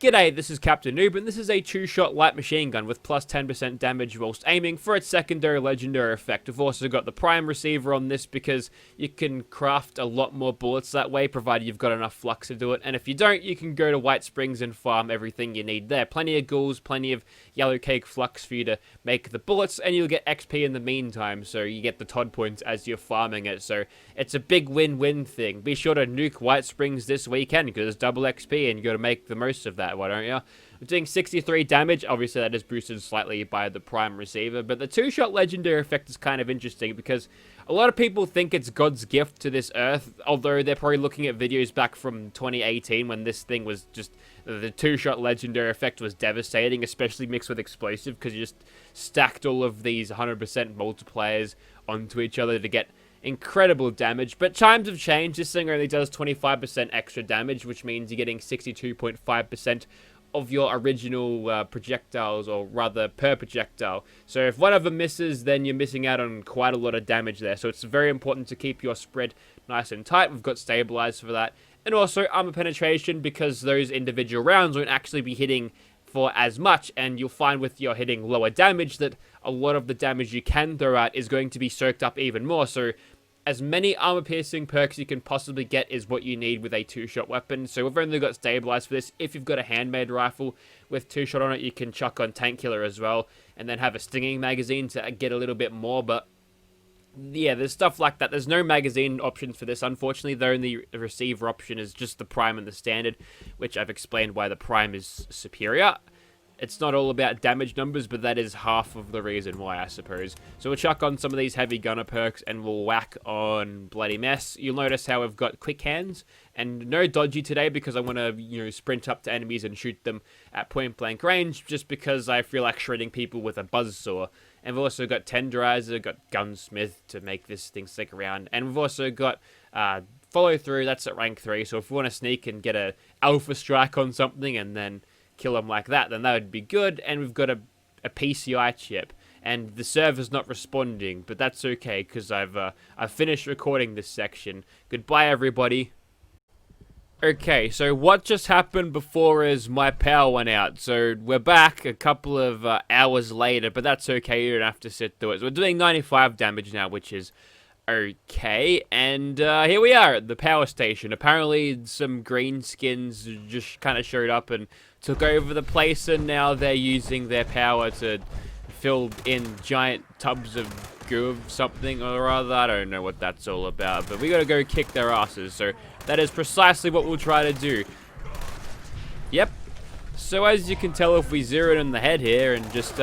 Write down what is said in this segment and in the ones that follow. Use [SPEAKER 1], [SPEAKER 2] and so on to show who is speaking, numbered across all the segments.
[SPEAKER 1] G'day, this is Captainoob, and this is a 2-shot light machine gun with plus 10% damage whilst aiming for its secondary legendary effect. I've also got the prime receiver on this because you can craft a lot more bullets that way, provided you've got enough flux to do it. And if you don't, you can go to White Springs and farm everything you need there. Plenty of ghouls, plenty of yellow cake flux for you to make the bullets, and you'll get XP in the meantime, so you get the Todd points as you're farming it. So it's a big win-win thing. Be sure to nuke White Springs this weekend because it's double XP and you got to make the most of that. Why don't you? I'm doing 63 damage. Obviously, that is boosted slightly by the prime receiver, but the 2-shot legendary effect is kind of interesting because a lot of people think it's God's gift to this earth, although they're probably looking at videos back from 2018 when this thing was just, the 2-shot legendary effect was devastating, especially mixed with explosive, because you just stacked all of these 100% multipliers onto each other to get incredible damage. But times have changed. This thing only does 25% extra damage, which means you're getting 62.5% of your original projectiles, or rather per projectile. So if one of them misses, then you're missing out on quite a lot of damage there. So it's very important to keep your spread nice and tight. We've got stabilized for that, and also armor penetration, because those individual rounds won't actually be hitting for as much, and you'll find with your hitting lower damage that a lot of the damage you can throw out is going to be soaked up even more. So as many armor piercing perks you can possibly get is what you need with a 2-shot weapon. So we've only got stabilized for this. If you've got a handmade rifle with 2-shot on it, you can chuck on tank killer as well, and then have a stinging magazine to get a little bit more. But yeah, there's stuff like that. There's no magazine options for this, unfortunately. The only receiver option is just the prime and the standard, which I've explained why the prime is superior. It's not all about damage numbers, but that is half of the reason why, I suppose. So we'll chuck on some of these heavy gunner perks, and we'll whack on Bloody Mess. You'll notice how we've got quick hands, and no dodgy today, because I want to, sprint up to enemies and shoot them at point blank range, just because I feel like shredding people with a buzzsaw. And we've also got Tenderizer, got Gunsmith to make this thing stick around, and we've also got follow through. That's at rank 3. So if we want to sneak and get a alpha strike on something and then kill them like that, then that would be good. And we've got a PCI chip, and the server's not responding, but that's okay because I've finished recording this section. Goodbye, everybody. Okay, so what just happened before is my power went out. So we're back a couple of hours later, but that's okay. You don't have to sit through it. So we're doing 95 damage now, which is okay. And here we are at the power station. Apparently some green skins just kind of showed up and took over the place, and now they're using their power to fill in giant tubs of goo of something or other. I don't know what that's all about, but we gotta go kick their asses. So that is precisely what we'll try to do. Yep. So as you can tell, if we zero in the head here and just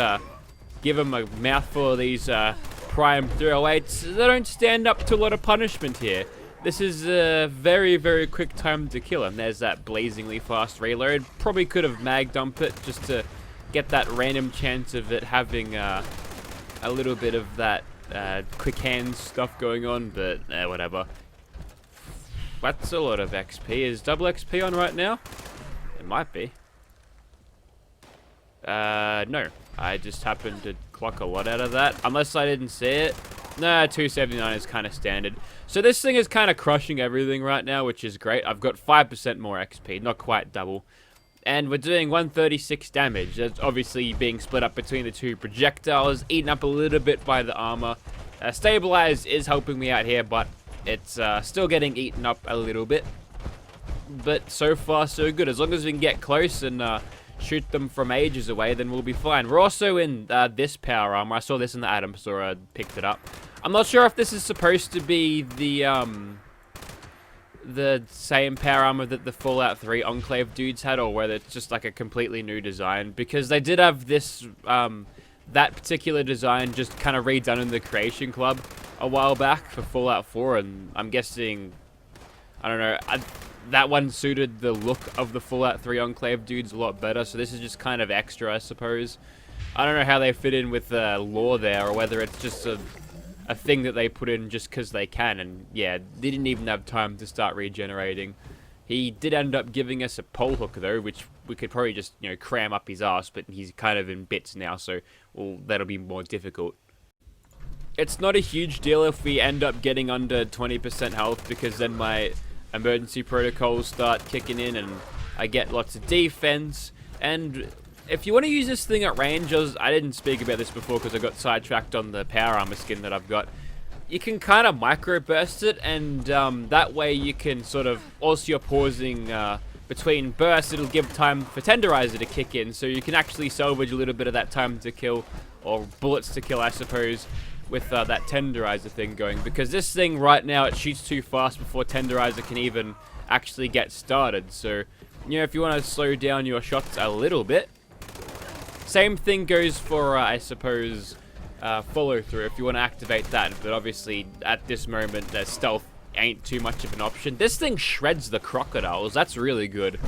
[SPEAKER 1] give them a mouthful of these prime 308s, they don't stand up to a lot of punishment here. This is a very, very quick time to kill him. There's that blazingly fast reload. Probably could have mag dump it just to get that random chance of it having a little bit of that quick hands stuff going on, but whatever. That's a lot of XP. Is double XP on right now? It might be. No. I just happened to clock a lot out of that. Unless I didn't see it. Nah, 279 is kind of standard. So this thing is kind of crushing everything right now, which is great. I've got 5% more XP, not quite double. And we're doing 136 damage. That's obviously being split up between the two projectiles, eaten up a little bit by the armor. Stabilize is helping me out here, but it's still getting eaten up a little bit. But so far, so good. As long as we can get close and shoot them from ages away, then we'll be fine. We're also in this power armor. I saw this in the item store. I picked it up. I'm not sure if this is supposed to be the same power armor that the Fallout 3 Enclave dudes had, or whether it's just like a completely new design, because they did have this that particular design just kind of redone in the Creation Club a while back for Fallout 4, and I'm guessing, I don't know, that one suited the look of the Fallout 3 Enclave dudes a lot better, so this is just kind of extra, I suppose. I don't know how they fit in with the lore there, or whether it's just a thing that they put in just because they can, and yeah, they didn't even have time to start regenerating. He did end up giving us a pole hook though, which we could probably just, cram up his ass, but he's kind of in bits now, so that'll be more difficult. It's not a huge deal if we end up getting under 20% health, because then my emergency protocols start kicking in, and I get lots of defense, and if you want to use this thing at range, I didn't speak about this before because I got sidetracked on the power armor skin that I've got. You can kind of microburst it, and that way you can sort of, also you're pausing between bursts, it'll give time for Tenderizer to kick in, so you can actually salvage a little bit of that time to kill, or bullets to kill, I suppose, with that Tenderizer thing going. Because this thing right now, it shoots too fast before Tenderizer can even actually get started. So, you know, if you want to slow down your shots a little bit. Same thing goes for, I suppose, follow through if you want to activate that. But obviously, at this moment, stealth ain't too much of an option. This thing shreds the crocodiles. That's really good.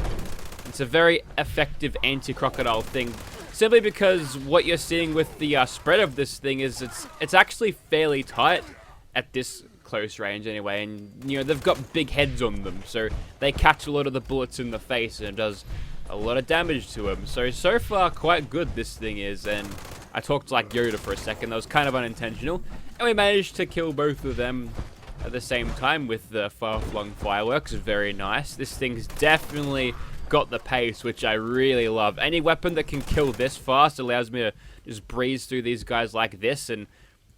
[SPEAKER 1] It's a very effective anti-crocodile thing. Simply because what you're seeing with the spread of this thing is it's actually fairly tight at this close range anyway. And, you know, they've got big heads on them. So they catch a lot of the bullets in the face and it does a lot of damage to him. So far, quite good this thing is, and I talked like Yoda for a second. That was kind of unintentional. And we managed to kill both of them at the same time with the far-flung fireworks. Very nice. This thing's definitely got the pace, which I really love. Any weapon that can kill this fast allows me to just breeze through these guys like this, and,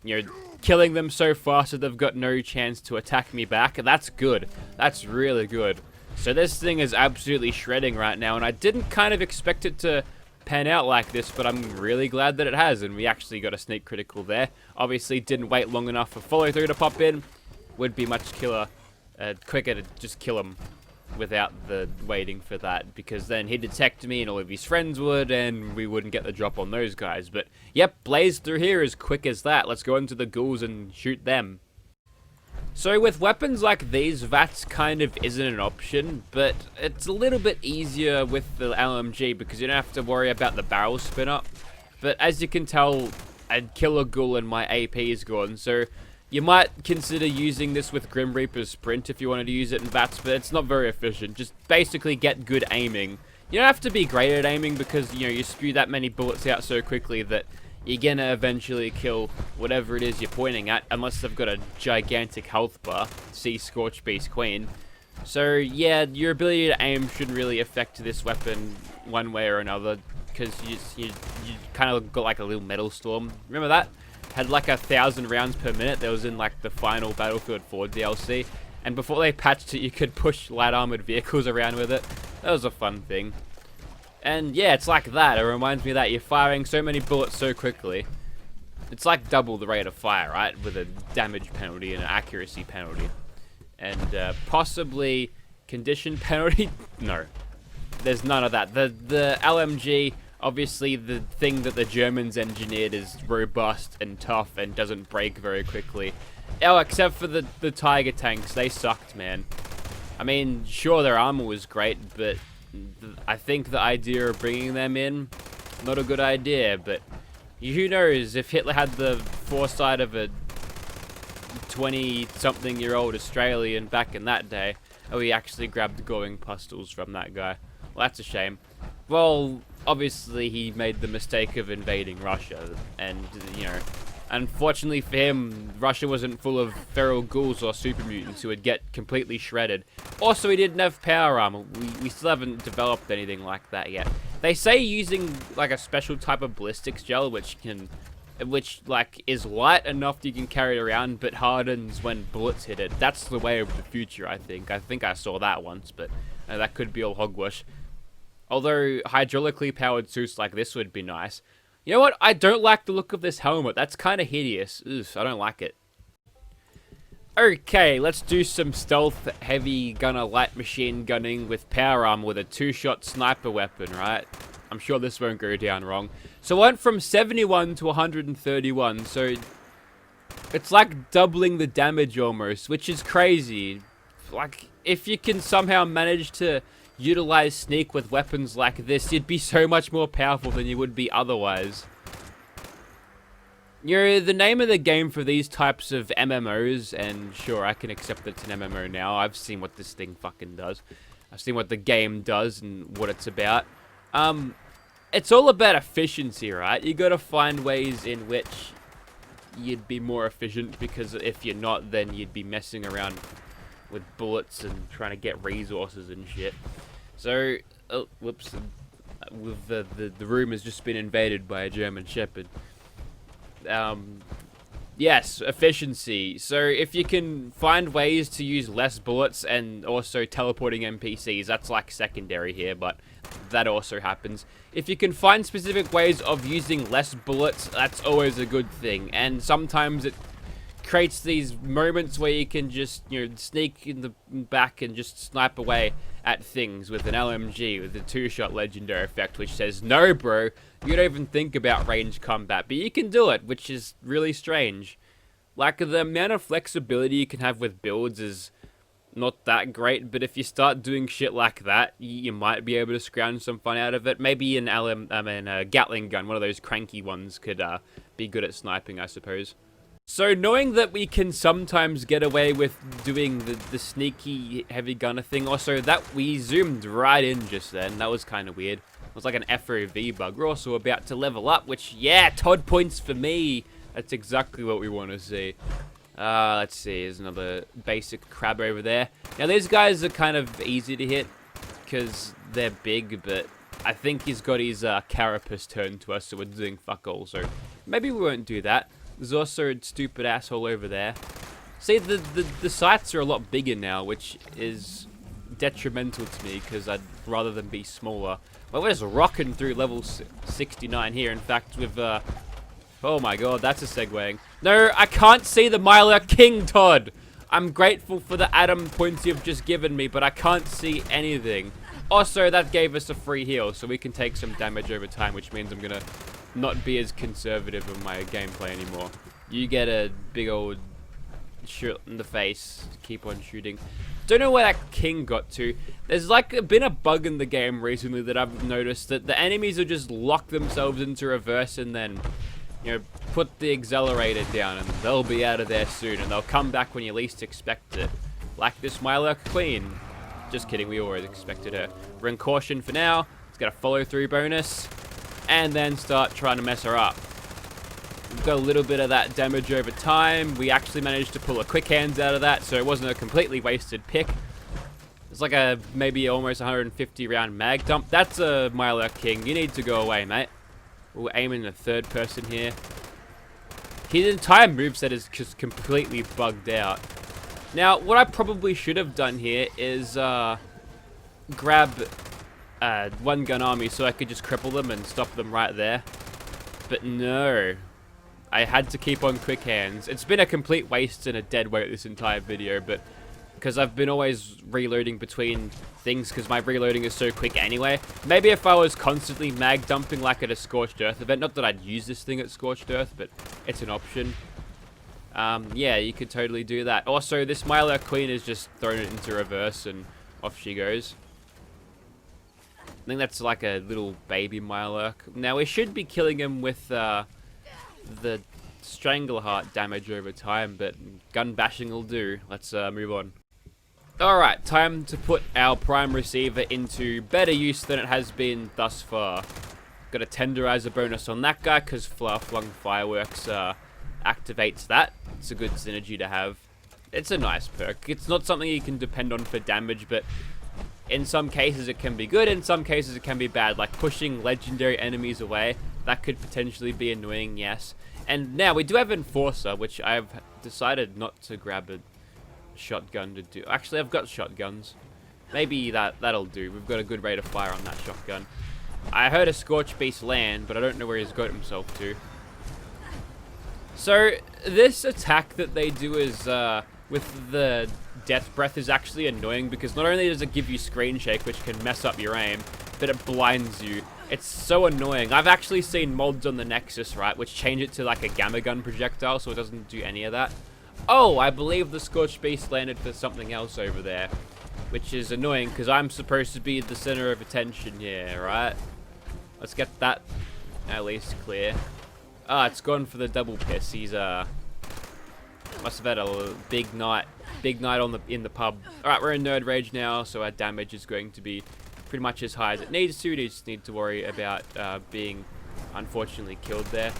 [SPEAKER 1] you know, killing them so fast that they've got no chance to attack me back. That's good. That's really good. So this thing is absolutely shredding right now, and I didn't kind of expect it to pan out like this, but I'm really glad that it has, and we actually got a sneak critical there. Obviously didn't wait long enough for follow through to pop in. Would be much quicker to just kill him without the waiting for that, because then he'd detect me and all of his friends would, and we wouldn't get the drop on those guys. But yep, blaze through here as quick as that. Let's go into the ghouls and shoot them. So with weapons like these, VATS kind of isn't an option, but it's a little bit easier with the LMG because you don't have to worry about the barrel spin up. But as you can tell, I'd kill a ghoul and my AP is gone, so you might consider using this with Grim Reaper's Sprint if you wanted to use it in VATS, but it's not very efficient. Just basically get good aiming. You don't have to be great at aiming because, you know, you spew that many bullets out so quickly that you're gonna eventually kill whatever it is you're pointing at, unless they've got a gigantic health bar. See Scorch Beast Queen. So yeah, your ability to aim shouldn't really affect this weapon one way or another, because you kind of got like a little metal storm. Remember that? Had like 1,000 rounds per minute. That was in like the final Battlefield 4 DLC. And before they patched it, you could push light armored vehicles around with it. That was a fun thing. And yeah, it's like that. It reminds me that you're firing so many bullets so quickly. It's like double the rate of fire, right? With a damage penalty and an accuracy penalty. And possibly condition penalty? No. There's none of that. The LMG, obviously the thing that the Germans engineered, is robust and tough and doesn't break very quickly. Oh, except for the Tiger tanks. They sucked, man. I mean, sure, their armor was great, but I think the idea of bringing them in, not a good idea. But who knows, if Hitler had the foresight of a 20-something-year-old Australian back in that day, oh, he actually grabbed glowing pustules from that guy. Well, that's a shame. Well, obviously he made the mistake of invading Russia, and, you know, unfortunately for him, Russia wasn't full of feral ghouls or super mutants who would get completely shredded. Also, he didn't have power armor. We still haven't developed anything like that yet. They say using like a special type of ballistics gel, which like is light enough that you can carry it around, but hardens when bullets hit it. That's the way of the future, I think. I think I saw that once, but that could be all hogwash. Although hydraulically powered suits like this would be nice. You know what? I don't like the look of this helmet. That's kind of hideous. Ugh, I don't like it. Okay, let's do some stealth heavy gunner light machine gunning with power armor with a 2-shot sniper weapon, right? I'm sure this won't go down wrong. So I went from 71 to 131, so it's like doubling the damage almost, which is crazy. Like, if you can somehow manage to utilize sneak with weapons like this, you'd be so much more powerful than you would be otherwise. You know, the name of the game for these types of MMOs, and sure, I can accept it's an MMO now. I've seen what this thing fucking does. I've seen what the game does and what it's about. It's all about efficiency, right? You gotta find ways in which you'd be more efficient, because if you're not, then you'd be messing around with bullets and trying to get resources and shit. So, oh, whoops. With the room has just been invaded by a German Shepherd. Yes, efficiency. So if you can find ways to use less bullets and also teleporting NPCs, that's like secondary here, but that also happens. If you can find specific ways of using less bullets, that's always a good thing. And sometimes it creates these moments where you can just, sneak in the back and just snipe away at things with an LMG, with the two-shot legendary effect, which says, no, bro, you don't even think about range combat, but you can do it, which is really strange. Like, the amount of flexibility you can have with builds is not that great, but if you start doing shit like that, you might be able to scrounge some fun out of it. Maybe a Gatling gun, one of those cranky ones, could be good at sniping, I suppose. So knowing that we can sometimes get away with doing the sneaky heavy gunner thing, also that we zoomed right in just then, that was kind of weird. It was like an FOV bug. We're also about to level up, which, yeah, Todd points for me. That's exactly what we want to see. Let's see, there's another basic crab over there. Now these guys are kind of easy to hit because they're big, but I think he's got his carapace turned to us, so we're doing fuck all, so maybe we won't do that. There's also a stupid asshole over there. See, the sights are a lot bigger now, which is detrimental to me because I'd rather them be smaller. Well, we're just rocking through level 69 here. In fact, with oh my god, that's a segueing. No, I can't see the Myler King, Todd. I'm grateful for the Adam points you've just given me, but I can't see anything. Also, that gave us a free heal, so we can take some damage over time, which means I'm gonna not be as conservative in my gameplay anymore. You get a big old shot in the face. Keep on shooting. Don't know where that king got to. There's like been a bug in the game recently that I've noticed that the enemies will just lock themselves into reverse and then, put the accelerator down and they'll be out of there soon and they'll come back when you least expect it. Like this Myler Queen. Just kidding, we always expected her. We're in caution for now. Let's get a follow-through bonus. And then start trying to mess her up. We've got a little bit of that damage over time. We actually managed to pull a quick hands out of that, so it wasn't a completely wasted pick. It's like a maybe almost 150 round mag dump. That's a Myler King. You need to go away, mate. We're aiming the third person here. His entire moveset is just completely bugged out. Now, what I probably should have done here is grab one gun army so I could just cripple them and stop them right there. But no. I had to keep on quick hands. It's been a complete waste and a dead weight this entire video, but because I've been always reloading between things because my reloading is so quick anyway. Maybe if I was constantly mag dumping like at a Scorched Earth event, not that I'd use this thing at Scorched Earth, but it's an option. Yeah, you could totally do that. Also, this Myler Queen has just thrown it into reverse and off she goes. I think that's like a little baby Myler. Now, we should be killing him with the Strangleheart damage over time, but gun bashing will do. Let's move on. Alright, time to put our Prime Receiver into better use than it has been thus far. Got a Tenderizer bonus on that guy, because Flung Fireworks activates that. It's a good synergy to have. It's a nice perk. It's not something you can depend on for damage, but in some cases it can be good, in some cases it can be bad, like pushing legendary enemies away. That could potentially be annoying, yes. And now we do have Enforcer, which I've decided not to grab a shotgun to do. Actually, I've got shotguns. Maybe that'll do. We've got a good rate of fire on that shotgun. I heard a Scorch Beast land, but I don't know where he's got himself to. So, this attack that they do is, with the Death Breath is actually annoying because not only does it give you screen shake, which can mess up your aim, but it blinds you. It's so annoying. I've actually seen mods on the Nexus, right, which change it to like a Gamma Gun projectile, so it doesn't do any of that. Oh, I believe the Scorched Beast landed for something else over there, which is annoying because I'm supposed to be the center of attention here, right? Let's get that at least clear. Ah, it's gone for the double piss. He's must have had a big night in the pub. All right, we're in Nerd Rage now, so our damage is going to be pretty much as high as it needs to. We just need to worry about being unfortunately killed there.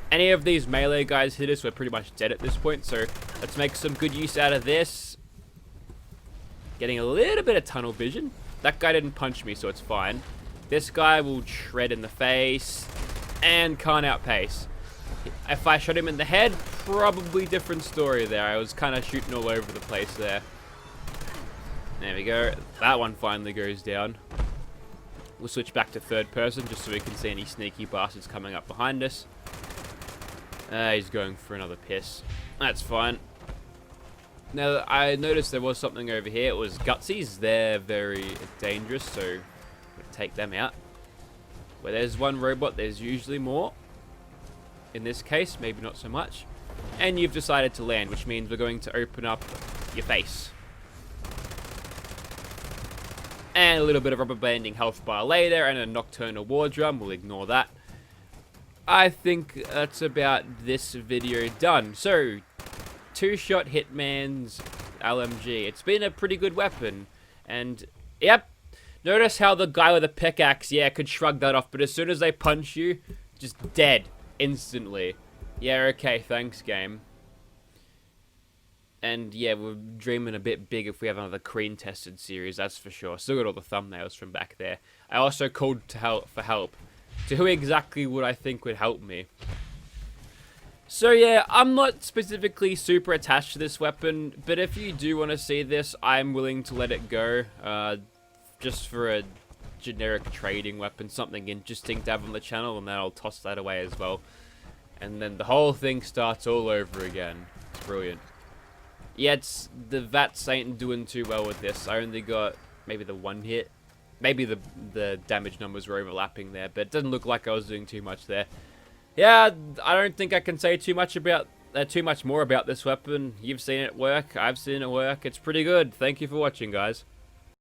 [SPEAKER 1] Any of these melee guys hit us, we're pretty much dead at this point, so let's make some good use out of this. Getting a little bit of tunnel vision. That guy didn't punch me, so it's fine. This guy will shred in the face and can't outpace. If I shot him in the head, probably different story there. I was kind of shooting all over the place there. There we go. That one finally goes down. We'll switch back to third person just so we can see any sneaky bastards coming up behind us. He's going for another piss. That's fine. Now, I noticed there was something over here. It was Gutsies. They're very dangerous, so we'll take them out. Where there's one robot, there's usually more. In this case, maybe not so much. And you've decided to land, which means we're going to open up your face. And a little bit of rubber banding health bar later, and a nocturnal war drum. We'll ignore that. I think that's about this video done. So, two-shot Hitman's LMG. It's been a pretty good weapon. And, yep. Notice how the guy with the pickaxe, yeah, could shrug that off. But as soon as they punch you, just dead. Instantly. Yeah, okay, thanks, game. And yeah, we're dreaming a bit big if we have another Crean-tested series, that's for sure. Still got all the thumbnails from back there. I also called for help. To who exactly would I think would help me? So yeah, I'm not specifically super attached to this weapon, but if you do want to see this, I'm willing to let it go. Just for a generic trading weapon, something interesting to have on the channel, and then I'll toss that away as well. And then the whole thing starts all over again. It's brilliant. Yeah, the VATS ain't doing too well with this. I only got maybe the one hit. Maybe the damage numbers were overlapping there, but it doesn't look like I was doing too much there. Yeah, I don't think I can say too much more about this weapon. You've seen it work. I've seen it work. It's pretty good. Thank you for watching, guys.